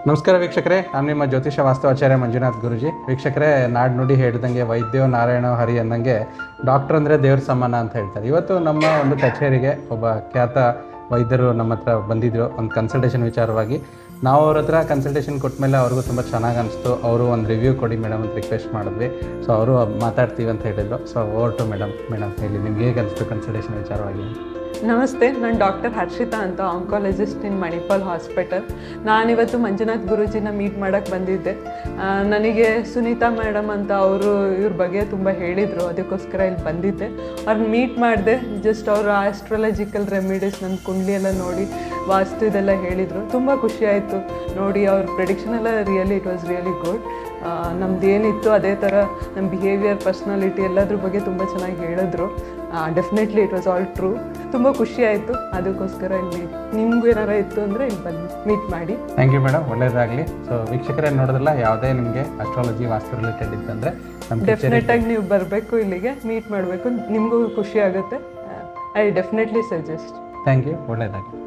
ನಮಸ್ಕಾರ ವೀಕ್ಷಕರೇ, ನಾನು ನಿಮ್ಮ ಜ್ಯೋತಿಷ ವಾಸ್ತವಾಚಾರ್ಯ ಮಂಜುನಾಥ್ ಗುರುಜಿ. ವೀಕ್ಷಕರೇ, ನಾಡು ನುಡಿ ಹೇಳಿದಂಗೆ ವೈದ್ಯೋ ನಾರಾಯಣ ಹರಿ ಅಂದಂಗೆ ಡಾಕ್ಟರ್ ಅಂದರೆ ದೇವ್ರ ಸಮಾನ ಅಂತ ಹೇಳ್ತಾರೆ. ಇವತ್ತು ನಮ್ಮ ಒಂದು ಕಚೇರಿಗೆ ಒಬ್ಬ ಖ್ಯಾತ ವೈದ್ಯರು ನಮ್ಮ ಹತ್ರ ಬಂದಿದ್ದರು ಒಂದು ಕನ್ಸಲ್ಟೇಷನ್ ವಿಚಾರವಾಗಿ. ನಾವು ಅವ್ರ ಹತ್ರ ಕನ್ಸಲ್ಟೇಷನ್ ಕೊಟ್ಟ ಮೇಲೆ ಅವ್ರಿಗೂ ತುಂಬ ಚೆನ್ನಾಗಿ ಅನಿಸ್ತು. ಅವರು ಒಂದು ರಿವ್ಯೂ ಕೊಡಿ ಮೇಡಮ್ ಅಂತ ರಿಕ್ವೆಸ್ಟ್ ಮಾಡಿದ್ವಿ. ಸೊ ಅವರು ಮಾತಾಡ್ತೀವಿ ಅಂತ ಹೇಳಿದ್ರು. ಸೊ ಓವರ್ ಟು ಮೇಡಮ್ ಹೇಳಿ, ನಿಮ್ಗೆ ಹೇಗೆ ಅನಿಸ್ತು ಕನ್ಸಲ್ಟೇಷನ್ ವಿಚಾರವಾಗಿ? ನಮಸ್ತೆ, ನಾನು ಡಾಕ್ಟರ್ ಹರ್ಷಿತಾ ಅಂತ, ಆಂಕಾಲಜಿಸ್ಟ್ ಇನ್ ಮಣಿಪಾಲ್ ಹಾಸ್ಪಿಟಲ್. ನಾನಿವತ್ತು ಮಂಜುನಾಥ್ ಗುರೂಜಿನ ಮೀಟ್ ಮಾಡೋಕ್ಕೆ ಬಂದಿದ್ದೆ. ನನಗೆ ಸುನೀತಾ ಮೇಡಮ್ ಅಂತ ಇವ್ರ ಬಗ್ಗೆ ತುಂಬ ಹೇಳಿದರು, ಅದಕ್ಕೋಸ್ಕರ ಇಲ್ಲಿ ಬಂದಿದ್ದೆ. ಅವ್ರನ್ನ ಮೀಟ್ ಮಾಡಿದೆ. ಜಸ್ಟ್ ಅವರು ಆಸ್ಟ್ರಾಲಜಿಕಲ್ ರೆಮಿಡೀಸ್ ನನ್ನ ಕುಂಡ್ಲಿ ಎಲ್ಲ ನೋಡಿ ವಾಸ್ತು ಇದೆಲ್ಲ ಹೇಳಿದರು. ತುಂಬ ಖುಷಿ ಆಯಿತು ನೋಡಿ. ಅವ್ರ ಪ್ರೆಡಿಕ್ಷನ್ ಎಲ್ಲ ಇಟ್ ವಾಸ್ ರಿಯಲಿ ಗುಡ್. ನಮ್ದು ಏನಿತ್ತು ಅದೇ ಥರ ನಮ್ಮ ಬಿಹೇವಿಯರ್, ಪರ್ಸ್ನಾಲಿಟಿ ಎಲ್ಲದ್ರ ಬಗ್ಗೆ ತುಂಬ ಚೆನ್ನಾಗಿ ಹೇಳಿದ್ರು. Definitely it was all true. ತುಂಬ ಖುಷಿ ಆಯಿತು. ಅದಕ್ಕೋಸ್ಕರ ಇಲ್ಲಿ ನಿಮಗೂ ಏನಾರ ಇತ್ತು ಅಂದರೆ ಇಲ್ಲಿ ಬಂದು ಮೀಟ್ ಮಾಡಿ. ಥ್ಯಾಂಕ್ ಯು ಮೇಡಮ್, ಒಳ್ಳೆಯದಾಗಲಿ. ಸೊ ವೀಕ್ಷಕರೇ ನೋಡಿದ್ರಲ್ಲ, ಯಾವುದೇ ನಿಮಗೆ ಅಸ್ಟ್ರಾಲಜಿ ವಾಸ್ತು ರಿಲೇಟೆಡ್ ಇತ್ತಂದರೆ ಡೆಫಿನೆಟಾಗಿ ನೀವು ಬರಬೇಕು, ಇಲ್ಲಿಗೆ ಮೀಟ್ ಮಾಡಬೇಕು. ನಿಮಗೂ ಖುಷಿ ಆಗುತ್ತೆ. I definitely suggest. Thank you, ಒಳ್ಳೆಯದಾಗಲಿ.